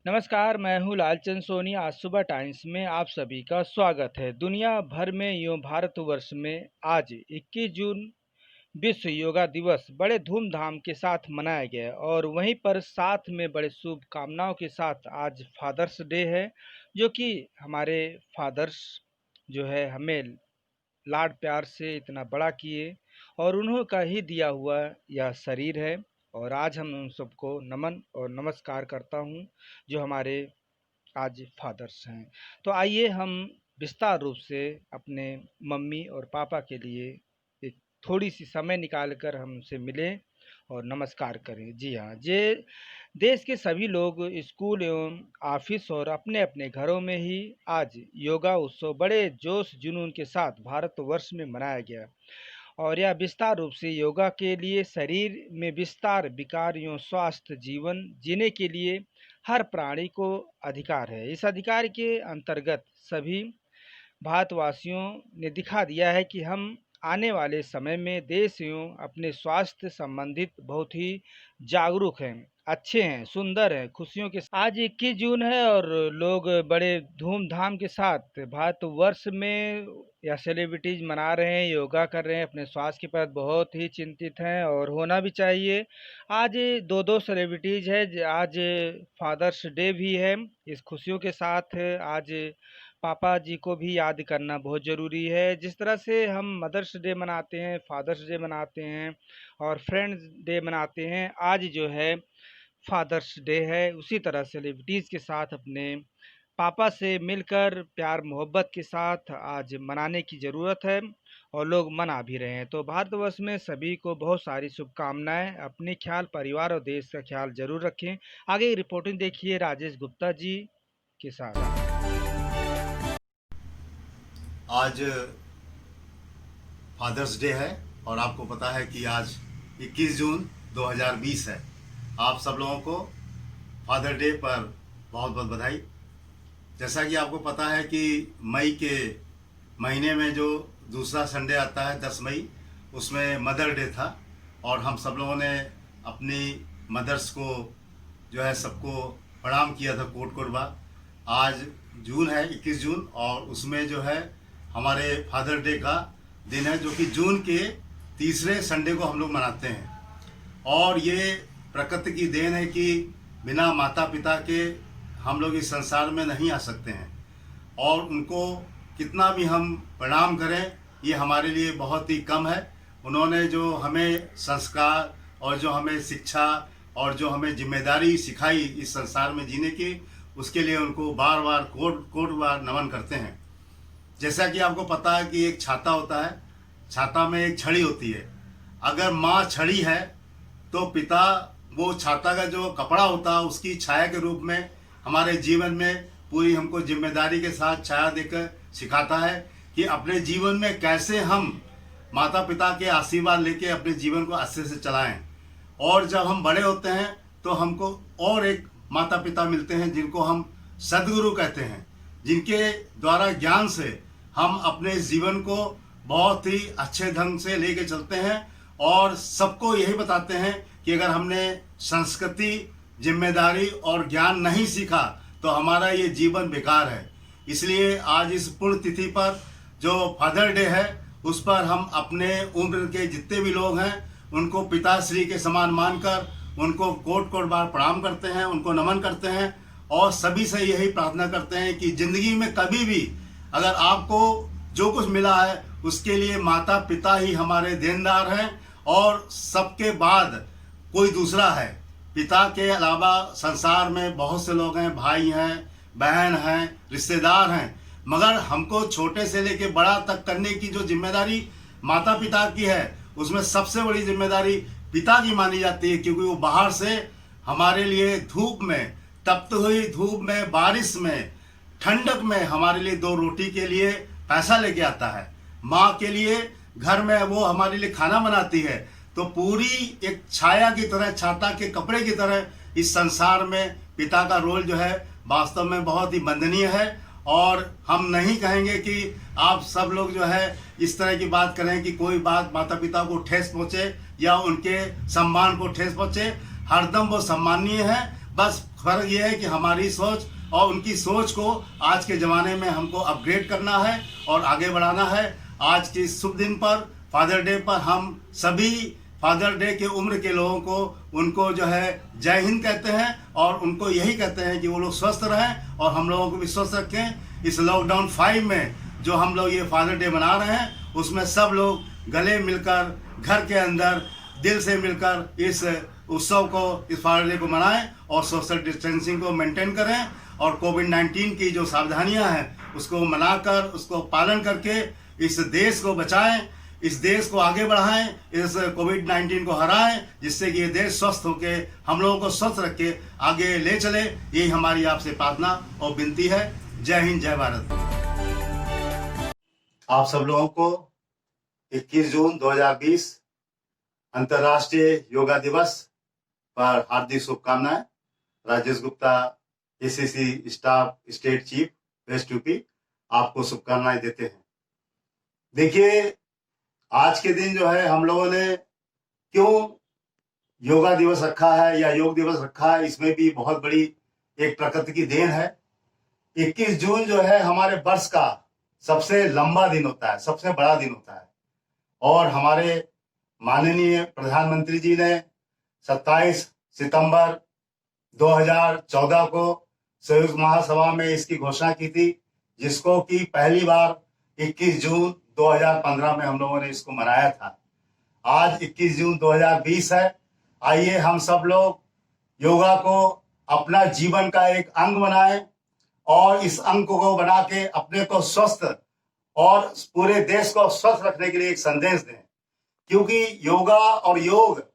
नमस्कार, मैं हूँ लालचंद सोनी। आज सुबह टाइम्स में आप सभी का स्वागत है। दुनिया भर में यूँ भारतवर्ष में आज 21 जून विश्व योगा दिवस बड़े धूमधाम के साथ मनाया गया और वहीं पर साथ में बड़े शुभकामनाओं के साथ आज फादर्स डे है, जो कि हमारे फादर्स जो है हमें लाड प्यार से इतना बड़ा किए और उन्हों का ही दिया हुआ यह शरीर है। और आज हम उन सबको नमन और नमस्कार करता हूँ जो हमारे आज फादर्स हैं। तो आइए हम विस्तार रूप से अपने मम्मी और पापा के लिए एक थोड़ी सी समय निकाल कर हम उनसे मिलें और नमस्कार करें। जी हाँ, जे देश के सभी लोग स्कूल एवं ऑफिस और अपने अपने घरों में ही आज योगा उत्सव बड़े जोश जुनून के साथ भारतवर्ष में मनाया गया और यह विस्तार रूप से योगा के लिए शरीर में विस्तार विकार एवं स्वास्थ्य जीवन जीने के लिए हर प्राणी को अधिकार है। इस अधिकार के अंतर्गत सभी भारतवासियों ने दिखा दिया है कि हम आने वाले समय में देश एवं अपने स्वास्थ्य संबंधित बहुत ही जागरूक हैं, अच्छे हैं, सुंदर हैं, खुशियों के आज 21 जून है और लोग बड़े धूमधाम के साथ भारतवर्ष में या सेलिब्रिटीज मना रहे हैं, योगा कर रहे हैं, अपने स्वास्थ्य के प्रति बहुत ही चिंतित हैं और होना भी चाहिए। आज दो दो सेलिब्रिटीज है, आज फादर्स डे भी है। इस खुशियों के साथ आज पापा जी को भी याद करना बहुत ज़रूरी है। जिस तरह से हम मदर्स डे मनाते हैं, फादर्स डे मनाते हैं और फ्रेंड्स डे मनाते हैं, आज जो है फादर्स डे है, उसी तरह सेलिब्रिटीज़ के साथ अपने पापा से मिलकर प्यार मोहब्बत के साथ आज मनाने की ज़रूरत है और लोग मना भी रहे हैं। तो भारतवर्ष में सभी को बहुत सारी शुभकामनाएं। अपने ख्याल, परिवार और देश का ख्याल जरूर रखें। आगे रिपोर्टिंग देखिए राजेश गुप्ता जी के साथ। आज फादर्स डे है और आपको पता है कि आज 21 जून 2020 है। आप सब लोगों को फादर डे पर बहुत बहुत बधाई। जैसा कि आपको पता है कि मई के महीने में जो दूसरा संडे आता है 10 मई, उसमें मदर डे था और हम सब लोगों ने अपनी मदर्स को जो है सबको प्रणाम किया था कोट कोटबा। आज जून है 21 जून और उसमें जो है हमारे फादर डे का दिन है, जो कि जून के तीसरे संडे को हम लोग मनाते हैं। और ये प्रकृति की देन है कि बिना माता पिता के हम लोग इस संसार में नहीं आ सकते हैं और उनको कितना भी हम प्रणाम करें ये हमारे लिए बहुत ही कम है। उन्होंने जो हमें संस्कार और जो हमें शिक्षा और जो हमें जिम्मेदारी सिखाई इस संसार में जीने की, उसके लिए उनको बार बार कोट बार नमन करते हैं। जैसा कि आपको पता है कि एक छाता होता है, छाता में एक छड़ी होती है। अगर माँ छड़ी है तो पिता वो छाता का जो कपड़ा होता है उसकी छाया के रूप में हमारे जीवन में पूरी हमको जिम्मेदारी के साथ छाया देकर सिखाता है कि अपने जीवन में कैसे हम माता पिता के आशीर्वाद लेके अपने जीवन को अच्छे से चलाएं। और जब हम बड़े होते हैं तो हमको और एक माता पिता मिलते हैं जिनको हम सदगुरु कहते हैं, जिनके द्वारा ज्ञान से हम अपने जीवन को बहुत ही अच्छे ढंग से लेके चलते हैं और सबको यही बताते हैं कि अगर हमने संस्कृति, जिम्मेदारी और ज्ञान नहीं सीखा तो हमारा ये जीवन बेकार है। इसलिए आज इस पुण्य तिथि पर जो फादर डे है उस पर हम अपने उम्र के जितने भी लोग हैं उनको पिताश्री के समान मानकर उनको कोट बार प्रणाम करते हैं, उनको नमन करते हैं और सभी से यही प्रार्थना करते हैं कि जिंदगी में कभी भी अगर आपको जो कुछ मिला है उसके लिए माता पिता ही हमारे देनदार हैं और सबके बाद कोई दूसरा है। पिता के अलावा संसार में बहुत से लोग हैं, भाई हैं, बहन हैं, रिश्तेदार हैं, मगर हमको छोटे से लेके बड़ा तक करने की जो जिम्मेदारी माता पिता की है उसमें सबसे बड़ी जिम्मेदारी पिता की मानी जाती है, क्योंकि वो बाहर से हमारे लिए धूप में, तपती हुई धूप में, बारिश में, ठंडक में हमारे लिए दो रोटी के लिए पैसा लेके आता है। माँ के लिए घर में वो हमारे लिए खाना बनाती है। तो पूरी एक छाया की तरह, छाता के कपड़े की तरह इस संसार में पिता का रोल जो है वास्तव में बहुत ही वंदनीय है। और हम नहीं कहेंगे कि आप सब लोग जो है इस तरह की बात करें कि कोई बात माता पिता को ठेस पहुंचे या उनके सम्मान को ठेस पहुंचे। हरदम वो सम्माननीय है, बस फर्क ये है कि हमारी सोच और उनकी सोच को आज के ज़माने में हमको अपग्रेड करना है और आगे बढ़ाना है। आज के शुभ दिन पर, फादर डे पर, हम सभी फादर डे के उम्र के लोगों को उनको जो है जय हिंद कहते हैं और उनको यही कहते हैं कि वो लोग स्वस्थ रहें और हम लोगों को भी स्वस्थ रखें। इस लॉकडाउन 5 में जो हम लोग ये फादर डे मना रहे हैं उसमें सब लोग गले मिलकर घर के अंदर दिल से मिलकर इस उत्सव को, इस फादर डे को मनाएं और सोशल डिस्टेंसिंग को मेंटेन करें और कोविड-19 की जो सावधानियां हैं उसको मनाकर, उसको पालन करके इस देश को बचाएं, इस देश को आगे बढ़ाएं, इस कोविड-19 को हराएं, जिससे कि ये देश स्वस्थ होके हम लोगों को स्वस्थ रख के आगे ले चले। यही हमारी आपसे प्रार्थना और विनती है। जय हिंद, जय भारत। आप सब लोगों को 21 जून 2020 अंतर्राष्ट्रीय योगा दिवस पर हार्दिक शुभकामनाएं। Rajesh Gupta, ACC staff state chief west UP, आपको शुभकामनाएं देते हैं। देखिए, आज के दिन जो है हम लोगों ने क्यों योगा दिवस रखा है या योग दिवस रखा है, इसमें भी बहुत बड़ी एक प्रकृति की देन है। 21 जून जो है हमारे वर्ष का सबसे लंबा दिन होता है, सबसे बड़ा दिन होता है और हमारे माननीय प्रधानमंत्री जी ने 27 सितंबर 2014 को संयुक्त महासभा में इसकी घोषणा की थी, जिसको कि पहली बार 21 जून 2015 में हम लोगों ने इसको मनाया था। आज 21 जून 2020 है। आइए हम सब लोग योगा को अपना जीवन का एक अंग बनाएं और इस अंग को बना के अपने को स्वस्थ और पूरे देश को स्वस्थ रखने के लिए एक संदेश दें, क्योंकि योगा और योग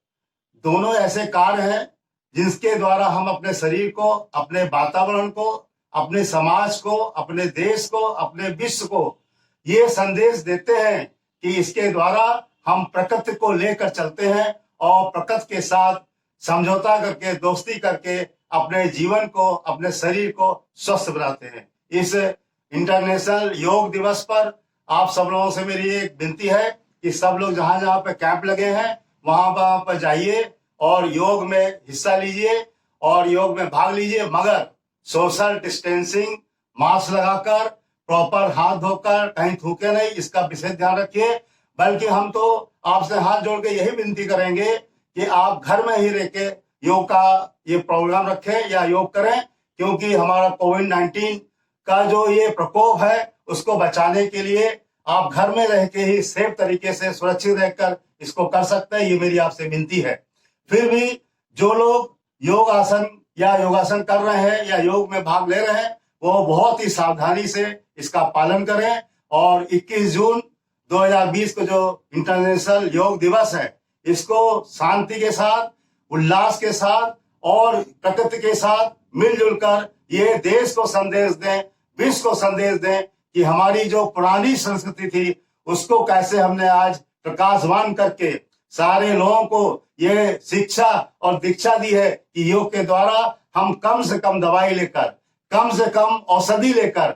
दोनों ऐसे कार्य हैं जिसके द्वारा हम अपने शरीर को, अपने वातावरण को, अपने समाज को, अपने देश को, अपने विश्व को ये संदेश देते हैं कि इसके द्वारा हम प्रकृति को लेकर चलते हैं और प्रकृति के साथ समझौता करके, दोस्ती करके अपने जीवन को, अपने शरीर को स्वस्थ बनाते हैं। इस इंटरनेशनल योग दिवस पर आप सब लोगों से मेरी एक विनती है कि सब लोग जहां जहां पे कैंप लगे हैं वहां पर जाइए और योग में हिस्सा लीजिए और योग में भाग लीजिए, मगर सोशल डिस्टेंसिंग, मास्क लगाकर, प्रॉपर हाथ धोकर, कहीं थूके नहीं, इसका विशेष ध्यान रखिए। बल्कि हम तो आपसे हाथ जोड़ के यही विनती करेंगे कि आप घर में ही रह के योग का ये प्रोग्राम रखें या योग करें, क्योंकि हमारा कोविड-19 का जो ये प्रकोप है उसको बचाने के लिए आप घर में रह के ही सेफ तरीके से सुरक्षित रहकर इसको कर सकते हैं। ये मेरी आपसे विनती है। फिर भी जो लोग योग आसन या योगासन कर रहे हैं या योग में भाग ले रहे हैं वो बहुत ही सावधानी से इसका पालन करें और 21 जून 2020 को जो इंटरनेशनल योग दिवस है इसको शांति के साथ, उल्लास के साथ और प्रकृति के साथ मिलजुल कर ये देश को संदेश दें, विश्व को संदेश दें कि हमारी जो पुरानी संस्कृति थी उसको कैसे हमने आज प्रकाशवान करके सारे लोगों को ये शिक्षा और दीक्षा दी है कि योग के द्वारा हम कम से कम दवाई लेकर, कम से कम औषधि लेकर,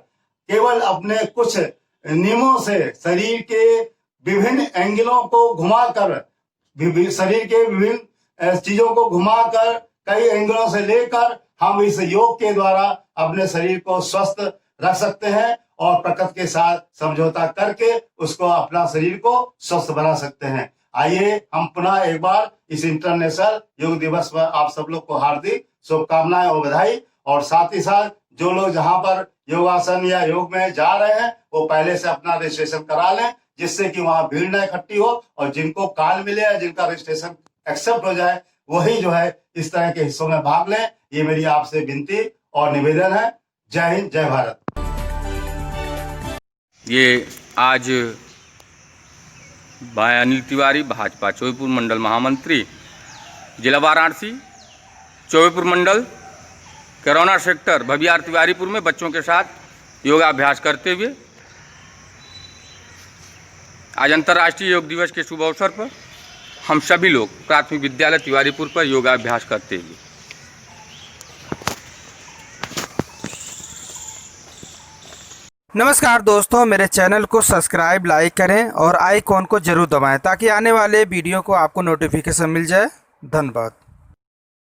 केवल अपने कुछ नियमों से शरीर के विभिन्न एंगलों को घुमाकर, शरीर के विभिन्न चीजों को घुमाकर, कई एंगलों से लेकर हम इस योग के द्वारा अपने शरीर को स्वस्थ रख सकते हैं और प्रकृति के साथ समझौता करके उसको, अपना शरीर को स्वस्थ बना सकते हैं। आइए हम पुनः एक बार इस इंटरनेशनल योग दिवस पर आप सब लोग को हार्दिक शुभकामनाएं और बधाई। और साथ ही साथ जो लोग जहां पर योगासन या योग में जा रहे हैं वो पहले से अपना रजिस्ट्रेशन करा लें, जिससे कि वहां भीड़ न इकट्ठी हो और जिनको काल मिले या जिनका रजिस्ट्रेशन एक्सेप्ट हो जाए वही जो है इस तरह के हिस्सों में भाग लें। ये मेरी आपसे विनती और निवेदन है। जय हिंद, जय भारत। ये आज भाई अनिल तिवारी, भाजपा चौबेपुर मंडल महामंत्री, जिला वाराणसी, चौबेपुर मंडल, कोरोना सेक्टर भबियार तिवारीपुर में बच्चों के साथ योगाभ्यास करते हुए आज अंतर्राष्ट्रीय योग दिवस के शुभ अवसर पर हम सभी लोग प्राथमिक विद्यालय तिवारीपुर पर योगाभ्यास करते हुए। नमस्कार दोस्तों, मेरे चैनल को सब्सक्राइब, लाइक करें और आइकॉन को जरूर दबाएं ताकि आने वाले वीडियो को आपको नोटिफिकेशन मिल जाए। धन्यवाद।